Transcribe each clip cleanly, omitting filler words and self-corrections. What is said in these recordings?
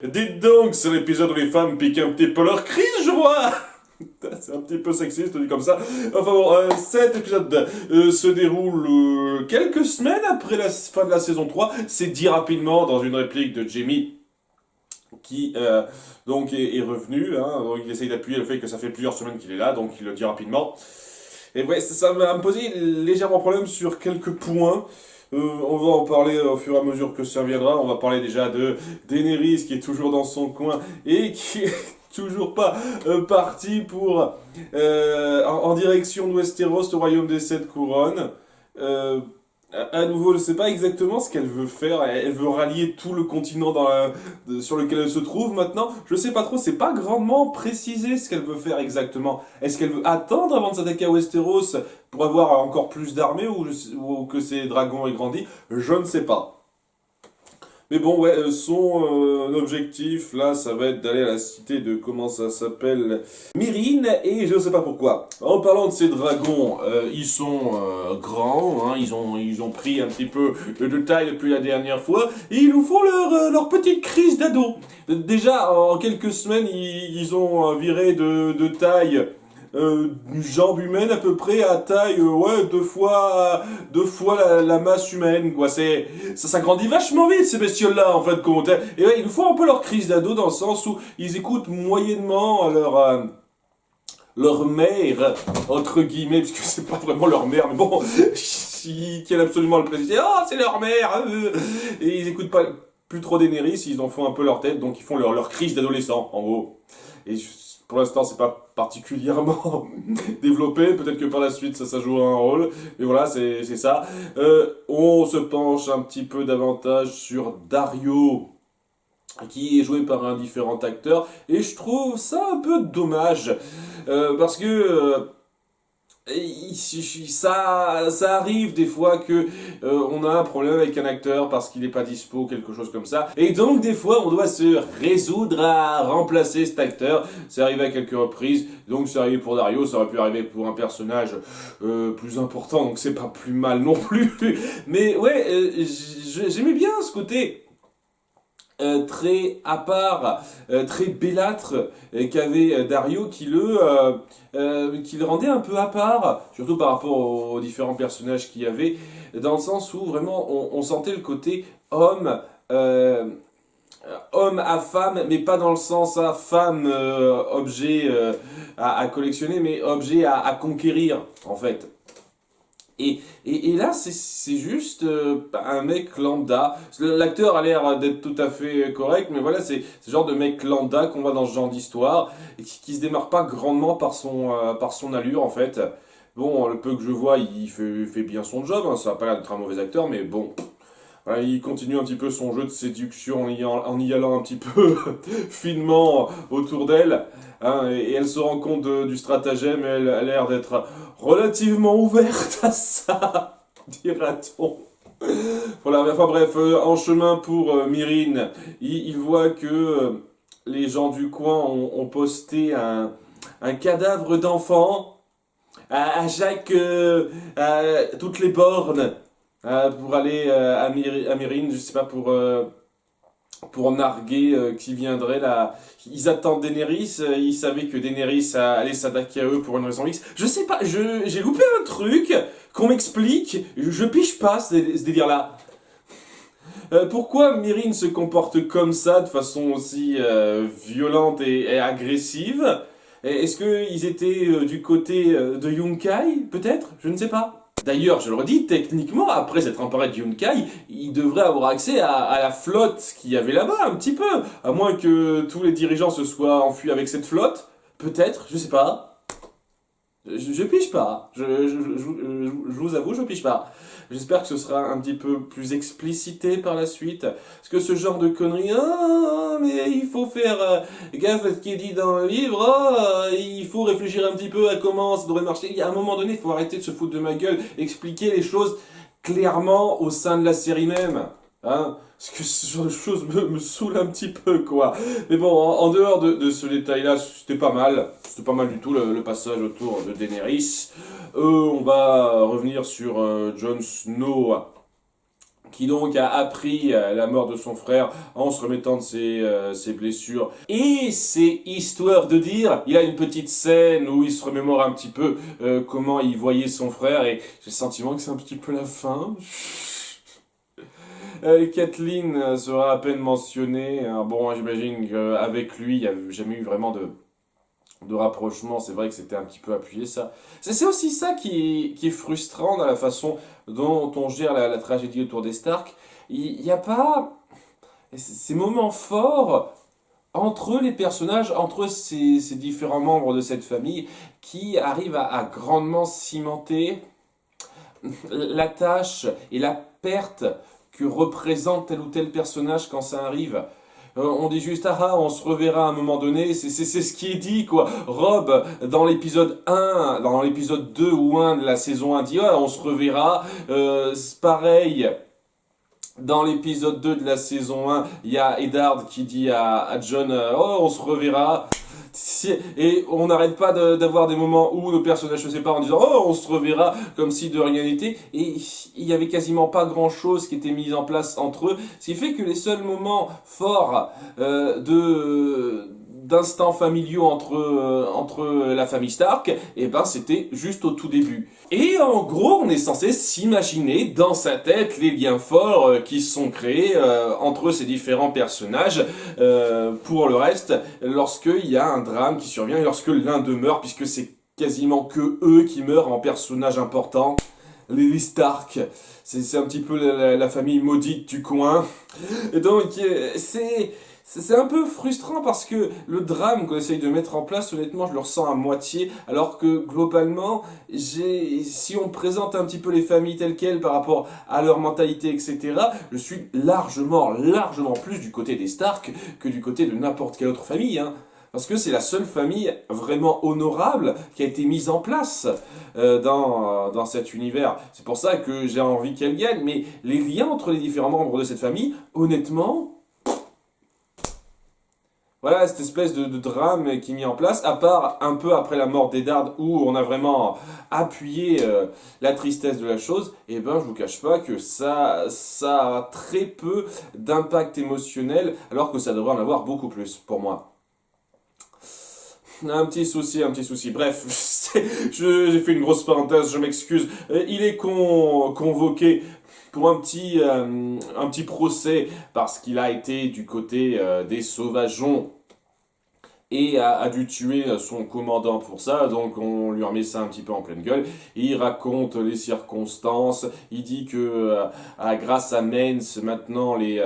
Dites donc, c'est l'épisode où les femmes piquent un petit peu leur crise, je vois. C'est un petit peu sexiste, dit comme ça. Enfin bon, cet épisode se déroule quelques semaines après la fin de la saison 3. C'est dit rapidement dans une réplique de Jamie qui donc est revenu. Hein, donc il essaye d'appuyer le fait que ça fait plusieurs semaines qu'il est là, donc il le dit rapidement. Et ouais, ça va me poser légèrement problème sur quelques points. On va en parler au fur et à mesure que ça viendra. On va parler déjà de Daenerys qui est toujours dans son coin et qui est toujours pas parti pour en direction de Westeros, au royaume des sept couronnes. Euh, à nouveau, je sais pas exactement ce qu'elle veut faire. Elle veut rallier tout le continent sur lequel elle se trouve maintenant. Je sais pas trop, c'est pas grandement précisé ce qu'elle veut faire exactement. Est-ce qu'elle veut attendre avant de s'attaquer à Westeros pour avoir encore plus d'armées ou que ses dragons aient grandi? Je ne sais pas. Mais bon, ouais, son objectif, là, ça va être d'aller à la cité de, comment ça s'appelle, Myrine, et je ne sais pas pourquoi. En parlant de ces dragons, ils sont grands, hein, ils ont pris un petit peu de taille depuis la dernière fois, et ils nous font leur petite crise d'ado. Déjà, en quelques semaines, ils ont viré de taille une jambe humaine à peu près à taille ouais deux fois la masse humaine quoi. Ça grandit vachement vite ces bestioles là en fin de compte, hein. Et ouais, il nous faut un peu leur crise d'ado dans le sens où ils écoutent moyennement leur mère entre guillemets, parce que c'est pas vraiment leur mère, mais bon ils tiennent absolument le président. Oh, c'est leur mère, et ils écoutent pas plus trop Daenerys, ils en font un peu leur tête, donc ils font leur crise d'adolescent en gros. Et pour l'instant, c'est pas particulièrement développé. Peut-être que par la suite, ça jouera un rôle. Mais voilà, c'est ça. On se penche un petit peu davantage sur Dario, qui est joué par un différent acteur. Et je trouve ça un peu dommage. Parce que ça arrive des fois que on a un problème avec un acteur parce qu'il n'est pas dispo, quelque chose comme ça. Et donc des fois on doit se résoudre à remplacer cet acteur. C'est arrivé à quelques reprises. Donc c'est arrivé pour Dario, ça aurait pu arriver pour un personnage plus important. Donc c'est pas plus mal non plus. Mais ouais, j'aimais bien ce côté très à part, très bellâtre qu'avait Dario qui le rendait un peu à part, surtout par rapport aux différents personnages qu'il y avait, dans le sens où vraiment on sentait le côté homme, homme à femme, mais pas dans le sens à femme, objet à collectionner, mais objet à conquérir en fait. Et là, c'est juste un mec lambda. L'acteur a l'air d'être tout à fait correct, mais voilà, c'est ce genre de mec lambda qu'on voit dans ce genre d'histoire, et qui se démarque pas grandement par son allure, en fait. Bon, le peu que je vois, il fait bien son job, hein, ça n'a pas l'air d'être un mauvais acteur, mais bon, voilà, il continue un petit peu son jeu de séduction en y allant un petit peu finement autour d'elle, hein, et elle se rend compte du stratagème, et elle a l'air d'être relativement ouverte à ça, dira-t-on. Voilà, enfin bref, en chemin pour Myrine, il voit que les gens du coin ont posté un cadavre d'enfant à chaque à toutes les bornes pour aller à Mérine, je sais pas pour narguer qui viendrait là. Ils attendent Daenerys, ils savaient que Daenerys allait s'attaquer à eux pour une raison X. Je sais pas, j'ai loupé un truc qu'on m'explique, je piche pas ce délire là. Pourquoi Myrine se comporte comme ça, de façon aussi violente et agressive? Est-ce qu'ils étaient du côté de Yunkai, peut-être? Je ne sais pas. D'ailleurs, je le redis, techniquement, après s'être emparé de Yunkai, il devrait avoir accès à la flotte qu'il y avait là-bas, un petit peu. À moins que tous les dirigeants se soient enfuis avec cette flotte. Peut-être, je sais pas. Je pige pas. Je vous avoue, je pige pas. J'espère que ce sera un petit peu plus explicité par la suite. Parce que ce genre de conneries, ah, mais il faut faire gaffe à ce qui est dit dans le livre, ah, il faut réfléchir un petit peu à comment ça devrait marcher. À un moment donné, il faut arrêter de se foutre de ma gueule, expliquer les choses clairement au sein de la série même. Hein, parce que ce genre de choses me saoule un petit peu, quoi. Mais bon, en dehors de ce détail-là, c'était pas mal. C'était pas mal du tout le passage autour de Daenerys. On va revenir sur Jon Snow, qui donc a appris la mort de son frère en se remettant de ses blessures. Et c'est histoire de dire, il y a une petite scène où il se remémore un petit peu comment il voyait son frère, et j'ai le sentiment que c'est un petit peu la fin. Kathleen sera à peine mentionnée. Bon, j'imagine qu'avec lui, il n'y a jamais eu vraiment de rapprochement. C'est vrai que c'était un petit peu appuyé, ça. C'est aussi ça qui est frustrant dans la façon dont on gère la tragédie autour des Stark. Il n'y a pas ces moments forts entre les personnages, entre ces différents membres de cette famille, qui arrivent à grandement cimenter la tâche et la perte que représente tel ou tel personnage quand ça arrive. On dit juste, on se reverra à un moment donné, c'est ce qui est dit, quoi. Rob, dans l'épisode 1, dans l'épisode 2 ou 1 de la saison 1, dit, on se reverra. C'est pareil, dans l'épisode 2 de la saison 1, il y a Eddard qui dit à Jon, on se reverra. Et on n'arrête pas d'avoir des moments où nos personnages se séparent en disant on se reverra, comme si de rien n'était, et il y avait quasiment pas grand chose qui était mis en place entre eux, ce qui fait que les seuls moments forts d'instants familiaux entre la famille Stark, et ben c'était juste au tout début. Et en gros, on est censé s'imaginer dans sa tête les liens forts qui sont créés entre ces différents personnages. Pour le reste, lorsqu'il y a un drame qui survient et lorsque l'un d'eux meurt, puisque c'est quasiment que eux qui meurent en personnages importants, les Stark, c'est un petit peu la famille maudite du coin. Et donc c'est un peu frustrant parce que le drame qu'on essaye de mettre en place, honnêtement, je le ressens à moitié, alors que globalement, si on présente un petit peu les familles telles quelles par rapport à leur mentalité, etc., je suis largement plus du côté des Stark que du côté de n'importe quelle autre famille, hein. Parce que c'est la seule famille vraiment honorable qui a été mise en place dans cet univers. C'est pour ça que j'ai envie qu'elle gagne, mais les liens entre les différents membres de cette famille, honnêtement... Voilà, cette espèce de drame qui est mis en place, à part un peu après la mort d'Eddard, où on a vraiment appuyé la tristesse de la chose, et ben je vous cache pas que ça a très peu d'impact émotionnel, alors que ça devrait en avoir beaucoup plus, pour moi. Un petit souci. Bref, j'ai fait une grosse parenthèse, je m'excuse. Il est convoqué pour un petit procès parce qu'il a été du côté des sauvageons et a dû tuer son commandant pour ça, donc on lui remet ça un petit peu en pleine gueule. Il raconte les circonstances, il dit que grâce à Mance, maintenant les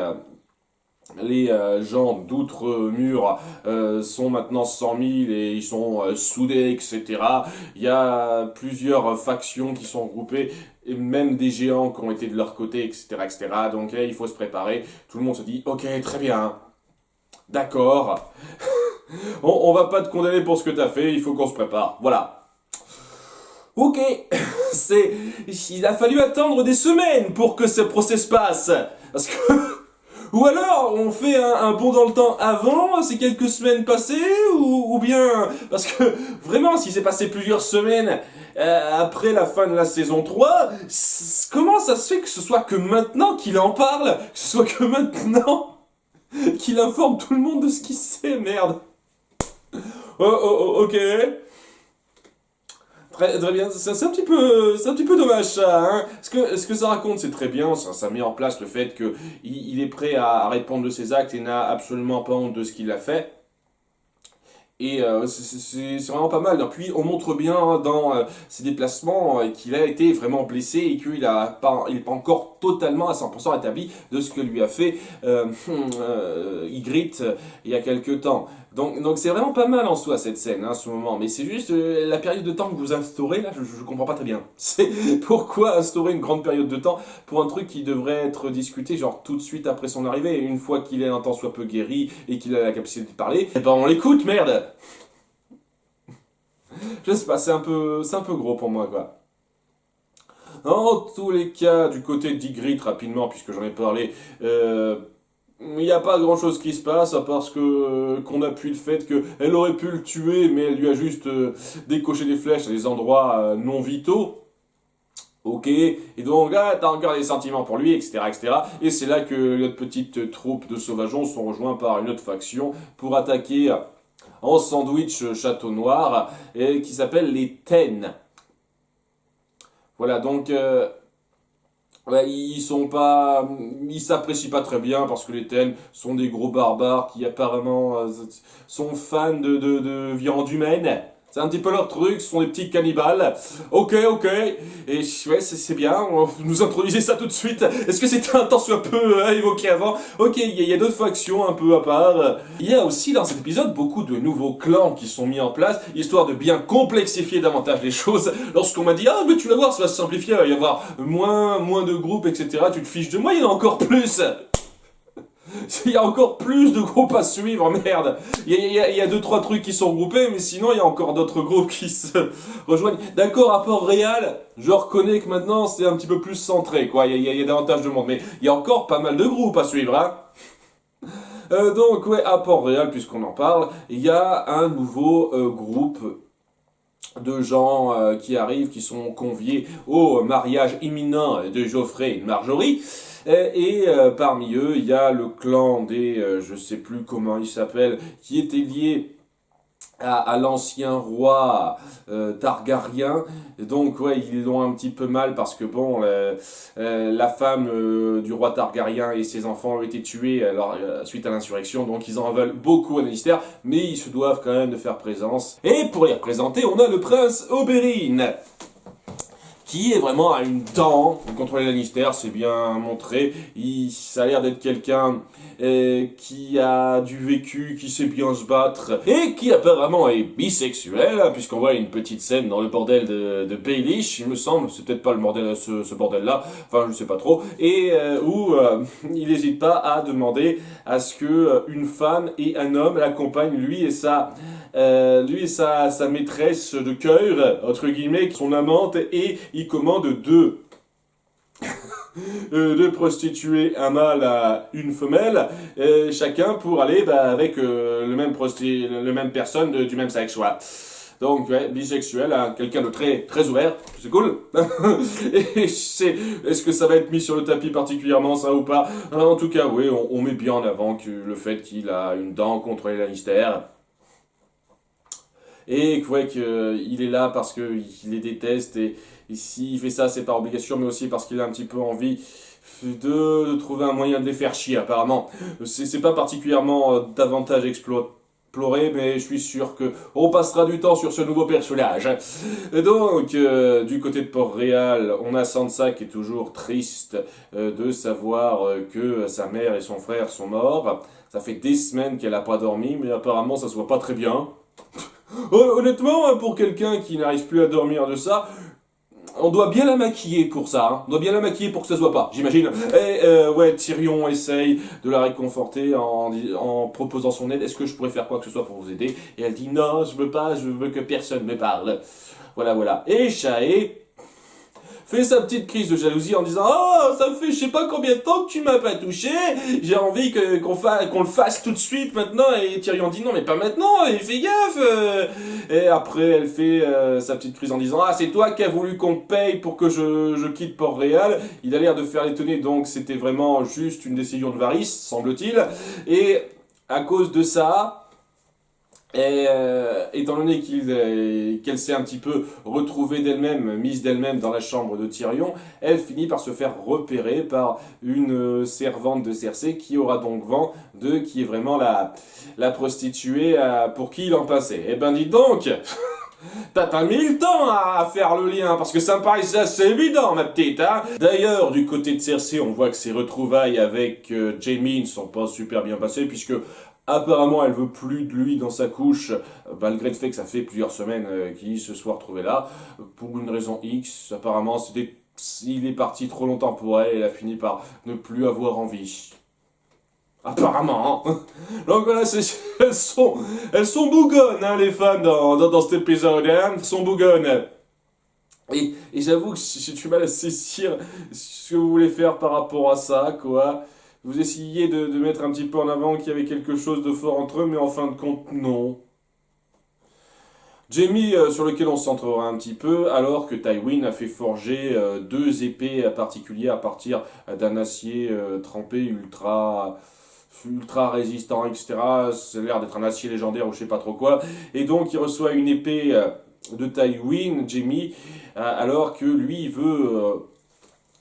gens d'outre-mur sont maintenant 100 000 et ils sont soudés, etc. Il y a plusieurs factions qui sont regroupées, et même des géants qui ont été de leur côté, etc. etc. Donc il faut se préparer. Tout le monde se dit, ok, très bien, d'accord, on va pas te condamner pour ce que t'as fait, il faut qu'on se prépare. Voilà. Ok, il a fallu attendre des semaines pour que ce procès se passe. Parce que... Ou alors, on fait un bond dans le temps avant, ces quelques semaines passées, ou bien... Parce que, vraiment, s'il s'est passé plusieurs semaines après la fin de la saison 3, comment ça se fait que ce soit que maintenant qu'il en parle, que ce soit que maintenant qu'il informe tout le monde de ce qu'il sait, merde. Ok. Très bien, c'est un petit peu dommage ça, hein. Ce que ça raconte, c'est très bien, ça met en place le fait que il est prêt à répondre de ses actes et n'a absolument pas honte de ce qu'il a fait. Et c'est vraiment pas mal. Et puis on montre bien dans ses déplacements qu'il a été vraiment blessé et qu'il il n'est pas encore totalement à 100% établi de ce que lui a fait Ygritte il y a quelques temps. Donc c'est vraiment pas mal en soi cette scène, hein, ce moment. Mais c'est juste la période de temps que vous instaurez là, je comprends pas très bien. C'est pourquoi instaurer une grande période de temps pour un truc qui devrait être discuté genre tout de suite après son arrivée. Et une fois qu'il est un temps soit peu guéri et qu'il a la capacité de parler, eh ben on l'écoute, merde. Je sais pas, c'est un peu gros pour moi quoi. En tous les cas, du côté d'Ygritte, rapidement, puisque j'en ai parlé, il n'y a pas grand chose qui se passe, à part qu'on appuie le fait qu'elle aurait pu le tuer, mais elle lui a juste décoché des flèches à des endroits non vitaux. Ok, et donc là, t'as encore des sentiments pour lui, etc., etc. Et c'est là que notre petite troupe de sauvageons sont rejoints par une autre faction pour attaquer en sandwich Château Noir, et qui s'appelle les Ten. Voilà, donc ouais, ils s'apprécient pas très bien parce que les Ten sont des gros barbares qui apparemment sont fans de viande humaine. C'est un petit peu leur truc, ce sont des petits cannibales. Ok, ok. Et ouais, c'est bien, on nous introduisait ça tout de suite. Est-ce que c'était un temps soit peu évoqué avant? Ok, il y a d'autres factions un peu à part. Il y a aussi dans cet épisode beaucoup de nouveaux clans qui sont mis en place, histoire de bien complexifier davantage les choses. Lorsqu'on m'a dit, ah mais tu vas voir, ça va se simplifier, il va y avoir moins de groupes, etc. Tu te fiches de moi, il y en a encore plus. Il y a encore plus de groupes à suivre, merde. Il y a deux, trois trucs qui sont regroupés, mais sinon il y a encore d'autres groupes qui se rejoignent. D'accord, à Port-Réal, je reconnais que maintenant c'est un petit peu plus centré, quoi. Il y a davantage de monde, mais il y a encore pas mal de groupes à suivre, hein. Donc, ouais, à Port-Réal, puisqu'on en parle, il y a un nouveau groupe de gens qui arrivent, qui sont conviés au mariage imminent de Geoffrey et de Marjorie. Et parmi eux, il y a le clan des, je sais plus comment il s'appelle, qui était lié à l'ancien roi Targaryen. Et donc, ouais, ils l'ont un petit peu mal parce que, bon, la femme du roi Targaryen et ses enfants ont été tués alors, suite à l'insurrection. Donc, ils en veulent beaucoup à Lannister, mais ils se doivent quand même de faire présence. Et pour les représenter, on a le prince Oberyn, qui est vraiment à une dent contre les Lannister, c'est bien montré. Ça a l'air d'être quelqu'un qui a du vécu, qui sait bien se battre, et qui apparemment est bisexuel, hein, puisqu'on voit une petite scène dans le bordel de Baelish, il me semble, c'est peut-être pas le bordel, ce bordel-là, enfin je sais pas trop, et où il n'hésite pas à demander à ce que une femme et un homme l'accompagnent, lui et sa maîtresse de cœur, entre guillemets, son amante, et il commande deux prostituées, un mâle à une femelle, chacun pour aller avec le même personne du même sexe, voilà. Donc, ouais, bisexuel, hein, quelqu'un de très ouvert, c'est cool. Est-ce que ça va être mis sur le tapis particulièrement, ça ou pas? En tout cas, oui, on met bien en avant le fait qu'il a une dent contre les Lannister. Et ouais, qu'il est là parce qu'il les déteste, et s'il fait ça, c'est par obligation, mais aussi parce qu'il a un petit peu envie de trouver un moyen de les faire chier, apparemment. C'est pas particulièrement davantage exploré, mais je suis sûr que on passera du temps sur ce nouveau personnage. Et donc, du côté de Port-Réal, on a Sansa qui est toujours triste de savoir que sa mère et son frère sont morts. Ça fait des semaines qu'elle a pas dormi, mais apparemment ça se voit pas très bien. Honnêtement, pour quelqu'un qui n'arrive plus à dormir de ça, on doit bien la maquiller pour ça, hein. On doit bien la maquiller pour que ça se voit pas, j'imagine. Et ouais, Tyrion essaye de la réconforter en proposant son aide. Est-ce que je pourrais faire quoi que ce soit pour vous aider? Et elle dit non, je veux pas, je veux que personne me parle. Voilà, voilà. Et Shae fait sa petite crise de jalousie en disant oh, ça fait je sais pas combien de temps que tu m'as pas touché, j'ai envie qu'on le fasse tout de suite maintenant. Et Tyrion dit non mais pas maintenant, et fais gaffe. Et après elle fait sa petite crise en disant ah c'est toi qui as voulu qu'on te paye pour que je quitte Port-Réal. Il a l'air de faire l'étonner, donc c'était vraiment juste une décision de Varys, semble-t-il. Et à cause de ça, et étant donné qu'elle s'est un petit peu retrouvée d'elle-même, mise d'elle-même dans la chambre de Tyrion, elle finit par se faire repérer par une servante de Cersei qui aura donc vent de qui est vraiment la prostituée pour qui il en passait. Eh ben dis donc, t'as mis le temps à faire le lien, parce que ça me paraissait assez évident, ma petite, hein. D'ailleurs, du côté de Cersei, on voit que ses retrouvailles avec Jaime ne sont pas super bien passées, puisque apparemment, elle veut plus de lui dans sa couche, malgré le fait que ça fait plusieurs semaines qu'il se soit retrouvé là, pour une raison X. Apparemment, il est parti trop longtemps pour elle, et elle a fini par ne plus avoir envie. Apparemment. Hein. Donc voilà, elles sont bougonnes, hein, les femmes dans cet épisode, hein, elles sont bougonnes. Et j'avoue que j'ai du mal à saisir ce que vous voulez faire par rapport à ça, quoi. Vous essayez de mettre un petit peu en avant qu'il y avait quelque chose de fort entre eux, mais en fin de compte, non. Jamie, sur lequel on se centrera un petit peu, alors que Tywin a fait forger deux épées particulières à partir d'un acier trempé ultra résistant, etc. Ça a l'air d'être un acier légendaire ou je sais pas trop quoi. Et donc il reçoit une épée de Tywin, Jamie, alors que lui veut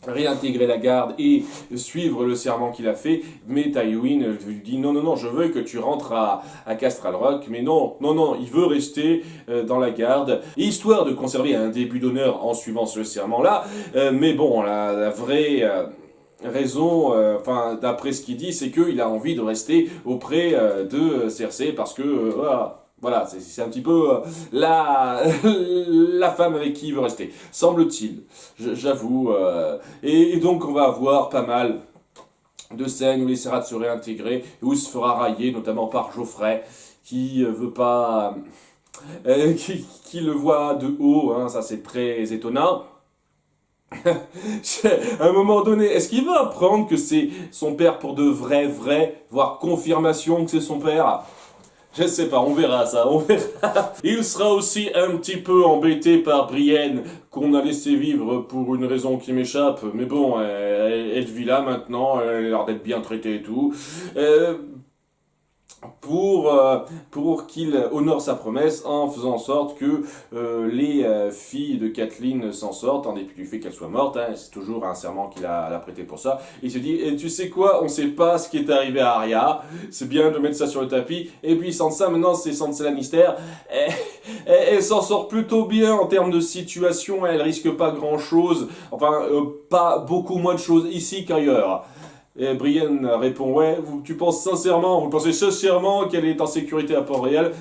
réintégrer la garde et suivre le serment qu'il a fait, mais Tywin lui dit non, non, non, je veux que tu rentres à Castral Rock, mais non, non, non, il veut rester dans la garde, histoire de conserver un début d'honneur en suivant ce serment-là, mais bon, la vraie raison, enfin, d'après ce qu'il dit, c'est qu'il a envie de rester auprès de Cersei, parce que, voilà, voilà, c'est un petit peu la femme avec qui il veut rester, semble-t-il, j'avoue. Et donc on va avoir pas mal de scènes où il essaiera de se réintégrer, où il se fera railler, notamment par Geoffrey, qui veut pas... qui le voit de haut, hein, ça c'est très étonnant. À un moment donné, est-ce qu'il va apprendre que c'est son père pour de vrai, voire confirmation que c'est son père? Je sais pas, on verra ça, on verra. Il sera aussi un petit peu embêté par Brienne, qu'on a laissé vivre pour une raison qui m'échappe. Mais bon, elle vit là maintenant, elle a l'air d'être bien traitée et tout. Pour qu'il honore sa promesse en faisant en sorte que les filles de Kathleen s'en sortent, en dépit du fait qu'elle soit morte, hein, c'est toujours un serment qu'il a prêté pour ça. Il se dit, tu sais quoi, on sait pas ce qui est arrivé à Arya, c'est bien de mettre ça sur le tapis, et puis Sansa, maintenant c'est Sansa Lannister, elle s'en sort plutôt bien en termes de situation, elle risque pas grand chose, enfin pas beaucoup moins de choses ici qu'ailleurs. Et Brienne répond, ouais, tu penses sincèrement, vous pensez sincèrement qu'elle est en sécurité à Port-Réal?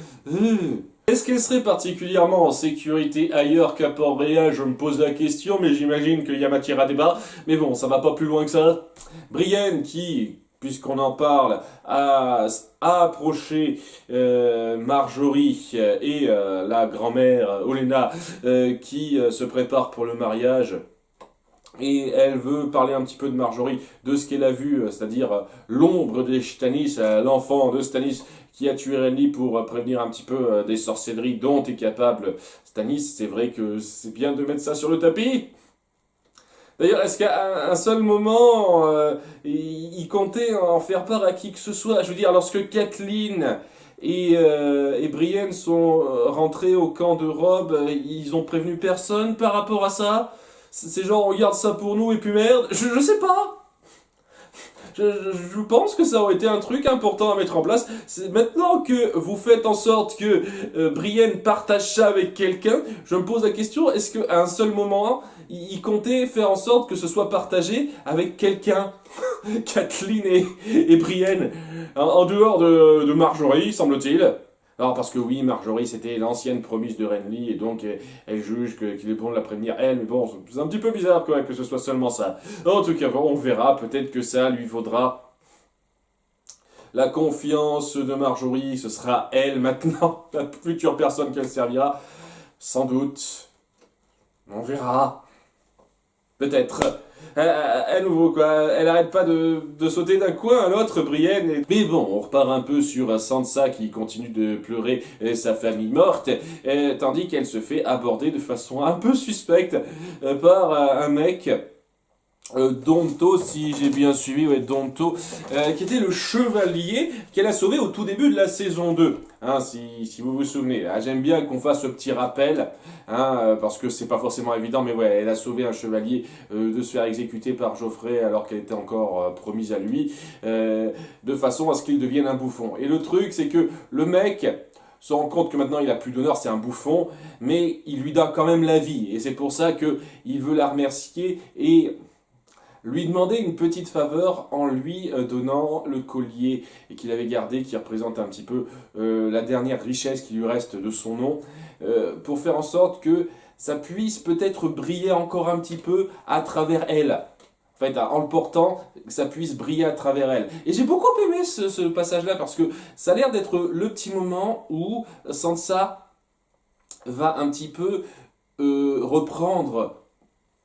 Est-ce qu'elle serait particulièrement en sécurité ailleurs qu'à Port-Réal? Je me pose la question, mais j'imagine qu'il y a matière à débat. Mais bon, ça va pas plus loin que ça. Brienne qui, puisqu'on en parle, a approché Marjorie et la grand-mère Olenna qui se prépare pour le mariage. Et elle veut parler un petit peu de Marjorie, de ce qu'elle a vu, c'est-à-dire l'ombre de Stannis, l'enfant de Stannis qui a tué Renly pour prévenir un petit peu des sorcelleries dont est capable Stannis. C'est vrai que c'est bien de mettre ça sur le tapis. D'ailleurs, est-ce qu'à un seul moment, il comptait en faire part à qui que ce soit? Je veux dire, lorsque Kathleen et Brienne sont rentrés au camp de Robb, ils ont prévenu personne par rapport à ça? C'est genre, on garde ça pour nous et puis merde. Je sais pas. Je pense que ça aurait été un truc important à mettre en place. Maintenant que vous faites en sorte que Brienne partage ça avec quelqu'un, je me pose la question, est-ce qu'à un seul moment, il comptait faire en sorte que ce soit partagé avec quelqu'un? Kathleen et Brienne. En dehors de Marjorie, semble-t-il. Alors parce que oui, Marjorie c'était l'ancienne promise de Renly et donc elle juge qu'il est bon de la prévenir elle, mais bon, c'est un petit peu bizarre quoi, que ce soit seulement ça. En tout cas, on verra, peut-être que ça lui vaudra la confiance de Marjorie, ce sera elle maintenant, la future personne qu'elle servira, sans doute. On verra. Peut-être. À nouveau, quoi. Elle arrête pas de sauter d'un coin à l'autre, Brienne. Mais bon, on repart un peu sur Sansa qui continue de pleurer sa famille morte, tandis qu'elle se fait aborder de façon un peu suspecte par un mec. Donto, si j'ai bien suivi, ouais, Donto, qui était le chevalier qu'elle a sauvé au tout début de la saison 2, hein, si vous vous souvenez. Ah, j'aime bien qu'on fasse ce petit rappel, hein, parce que c'est pas forcément évident, mais ouais, elle a sauvé un chevalier de se faire exécuter par Geoffrey alors qu'elle était encore promise à lui, de façon à ce qu'il devienne un bouffon. Et le truc, c'est que le mec se rend compte que maintenant il a plus d'honneur, c'est un bouffon, mais il lui donne quand même la vie, et c'est pour ça qu'il veut la remercier et lui demander une petite faveur en lui donnant le collier qu'il avait gardé, qui représente un petit peu la dernière richesse qui lui reste de son nom, pour faire en sorte que ça puisse peut-être briller encore un petit peu à travers elle. En fait, en le portant, que ça puisse briller à travers elle. Et j'ai beaucoup aimé ce passage-là, parce que ça a l'air d'être le petit moment où Sansa va un petit peu reprendre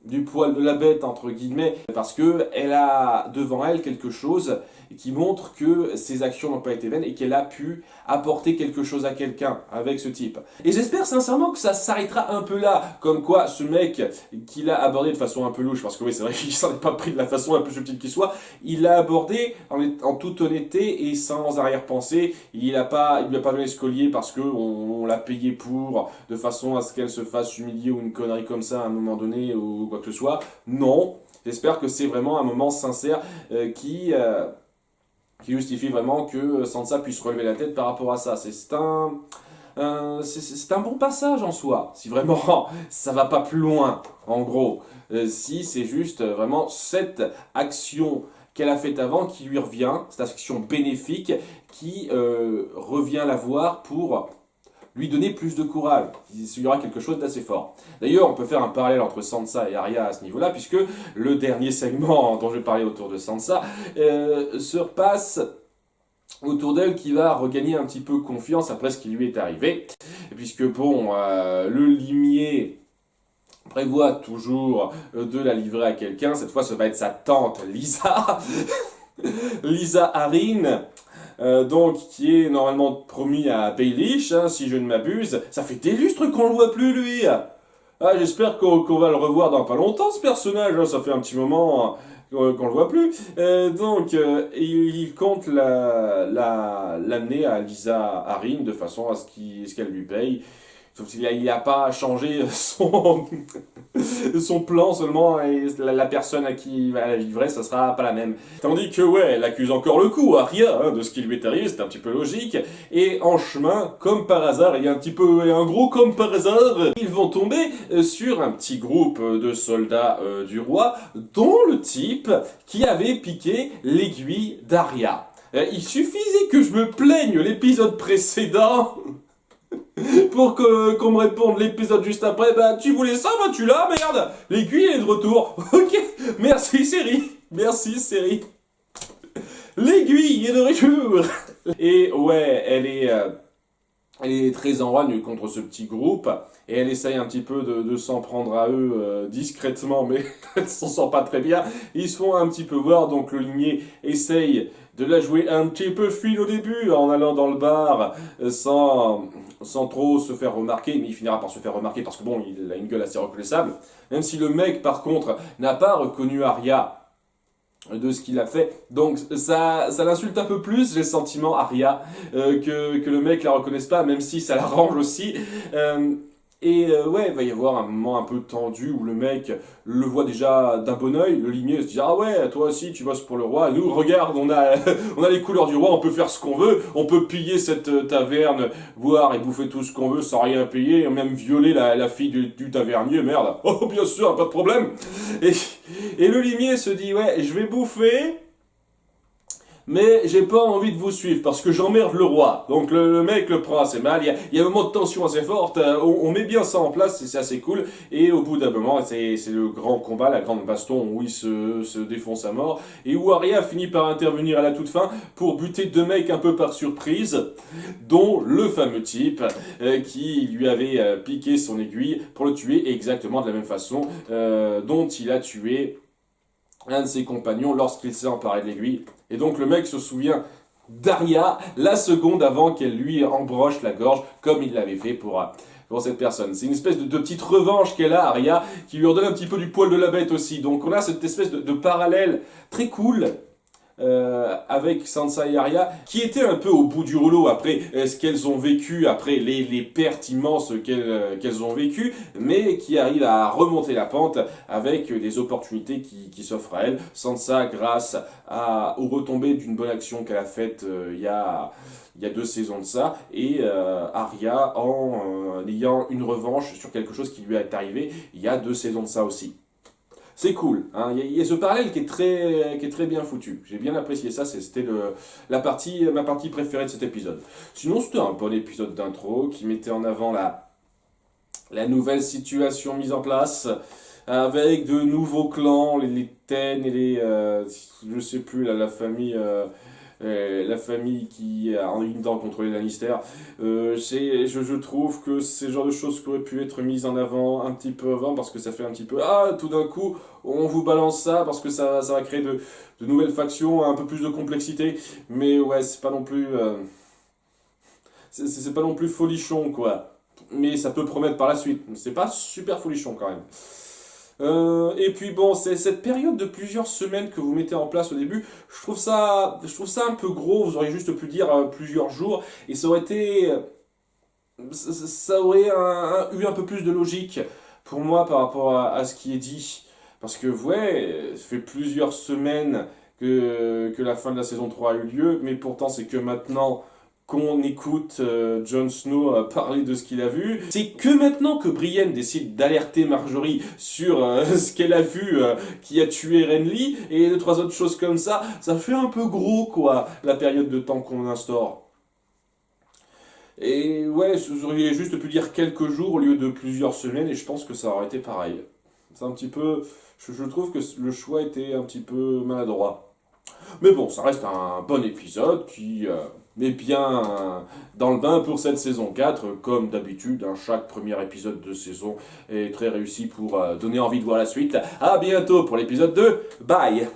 du poil de la bête, entre guillemets, parce que elle a devant elle quelque chose qui montre que ses actions n'ont pas été vaines et qu'elle a pu apporter quelque chose à quelqu'un avec ce type. Et j'espère sincèrement que ça s'arrêtera un peu là, comme quoi ce mec qui l'a abordé de façon un peu louche, parce que oui c'est vrai qu'il s'en est pas pris de la façon la plus subtile qui soit, il l'a abordé en toute honnêteté et sans arrière-pensée. Il lui a pas donné ce collier parce que on l'a payé pour, de façon à ce qu'elle se fasse humilier ou une connerie comme ça à un moment donné ou quoi que ce soit. Non, j'espère que c'est vraiment un moment sincère qui justifie vraiment que Sansa puisse relever la tête par rapport à ça. C'est un bon passage en soi, si vraiment ça va pas plus loin, en gros. Si c'est juste vraiment cette action qu'elle a faite avant qui lui revient, cette action bénéfique qui revient la voir pour lui donner plus de courage. Il y aura quelque chose d'assez fort. D'ailleurs, on peut faire un parallèle entre Sansa et Arya à ce niveau-là, puisque le dernier segment dont je vais parler autour de Sansa se repasse autour d'elle qui va regagner un petit peu confiance après ce qui lui est arrivé. Puisque bon, le limier prévoit toujours de la livrer à quelqu'un. Cette fois, ça va être sa tante Lysa. Lysa Arryn. Donc, qui est normalement promis à Baelish, hein, si je ne m'abuse. Ça fait des lustres qu'on le voit plus, lui. Ah, j'espère qu'on va le revoir dans pas longtemps, ce personnage. Hein, ça fait un petit moment qu'on le voit plus. Il compte l'amener à Lysa Arryn de façon à ce qu'elle lui paye. Sauf qu'il n'a pas changé son plan seulement, et la personne à qui il va la livrer, ça sera pas la même. Tandis que, ouais, elle accuse encore le coup, Arya, hein, de ce qui lui est arrivé, c'est un petit peu logique. Et en chemin, comme par hasard, il y a un gros comme par hasard, ils vont tomber sur un petit groupe de soldats du roi, dont le type qui avait piqué l'aiguille d'Arya. Il suffisait que je me plaigne l'épisode précédent pour qu'on me réponde l'épisode juste après. Bah tu voulais ça, bah tu l'as, merde. L'aiguille est de retour. Ok, merci série. Merci série. L'aiguille est de retour. Et ouais, elle est très en rogne contre ce petit groupe, et elle essaye un petit peu de s'en prendre à eux discrètement, mais elle s'en sort pas très bien. Ils se font un petit peu voir, donc le limier essaye de la jouer un petit peu fine au début, en allant dans le bar, sans trop se faire remarquer, mais il finira par se faire remarquer parce que bon, il a une gueule assez reconnaissable. Même si le mec, par contre, n'a pas reconnu Arya de ce qu'il a fait, donc ça l'insulte un peu plus, j'ai le sentiment, Arya, que le mec la reconnaisse pas, même si ça l'arrange aussi. Ouais, il va y avoir un moment un peu tendu où le mec le voit déjà d'un bon oeil, le limier se dit ah ouais, toi aussi tu bosses pour le roi, nous regarde, on a les couleurs du roi, on peut faire ce qu'on veut, on peut piller cette taverne, boire et bouffer tout ce qu'on veut sans rien payer, et même violer la fille du tavernier, merde, oh bien sûr, pas de problème. Et le limier se dit ouais, je vais bouffer, mais j'ai pas envie de vous suivre parce que j'emmerde le roi. Donc le mec le prend assez mal, il y a un moment de tension assez forte, on met bien ça en place, c'est assez cool, et au bout d'un moment, c'est le grand combat, la grande baston où il se défonce à mort, et où Arya finit par intervenir à la toute fin pour buter deux mecs un peu par surprise, dont le fameux type qui lui avait piqué son aiguille pour le tuer exactement de la même façon dont il a tué un de ses compagnons lorsqu'il s'est emparé de l'aiguille. Et donc le mec se souvient d'Arya la seconde avant qu'elle lui embroche la gorge, comme il l'avait fait pour cette personne. C'est une espèce de petite revanche qu'elle a, Arya, qui lui redonne un petit peu du poil de la bête aussi. Donc on a cette espèce de parallèle très cool avec Sansa et Arya, qui étaient un peu au bout du rouleau après ce qu'elles ont vécu, après les pertes immenses qu'elles ont vécues, mais qui arrivent à remonter la pente avec des opportunités qui s'offrent à elles. Sansa grâce aux retombées d'une bonne action qu'elle a faite il y a 2 saisons de ça, et Arya en ayant une revanche sur quelque chose qui lui est arrivé il y a 2 saisons de ça aussi. C'est cool, hein. Il y a ce parallèle qui est très bien foutu. J'ai bien apprécié ça, c'était ma partie préférée de cet épisode. Sinon, c'était un bon épisode d'intro qui mettait en avant la nouvelle situation mise en place, avec de nouveaux clans, les Ten et je sais plus, la famille la famille qui a une dent contre les Lannister. Je trouve que c'est le genre de choses qui auraient pu être mises en avant un petit peu avant, parce que ça fait un petit peu, ah, tout d'un coup, on vous balance ça, parce que ça va créer de nouvelles factions, un peu plus de complexité. Mais ouais, c'est pas non plus... c'est pas non plus folichon, quoi. Mais ça peut promettre par la suite. C'est pas super folichon, quand même. Et puis bon, c'est cette période de plusieurs semaines que vous mettez en place au début, je trouve ça un peu gros. Vous auriez juste pu dire plusieurs jours, et ça aurait été, ça aurait eu un peu plus de logique pour moi par rapport à ce qui est dit. Parce que ouais, ça fait plusieurs semaines que la fin de la saison 3 a eu lieu, mais pourtant c'est que maintenant qu'on écoute Jon Snow parler de ce qu'il a vu. C'est que maintenant que Brienne décide d'alerter Marjorie sur ce qu'elle a vu qui a tué Renly, et deux, trois autres choses comme ça fait un peu gros, quoi, la période de temps qu'on instaure. Et ouais, j'aurais juste pu dire quelques jours au lieu de plusieurs semaines, et je pense que ça aurait été pareil. C'est un petit peu... Je trouve que le choix était un petit peu maladroit. Mais bon, ça reste un bon épisode qui met bien dans le bain pour cette saison 4. Comme d'habitude, hein, chaque premier épisode de saison est très réussi pour donner envie de voir la suite. À bientôt pour l'épisode 2. Bye!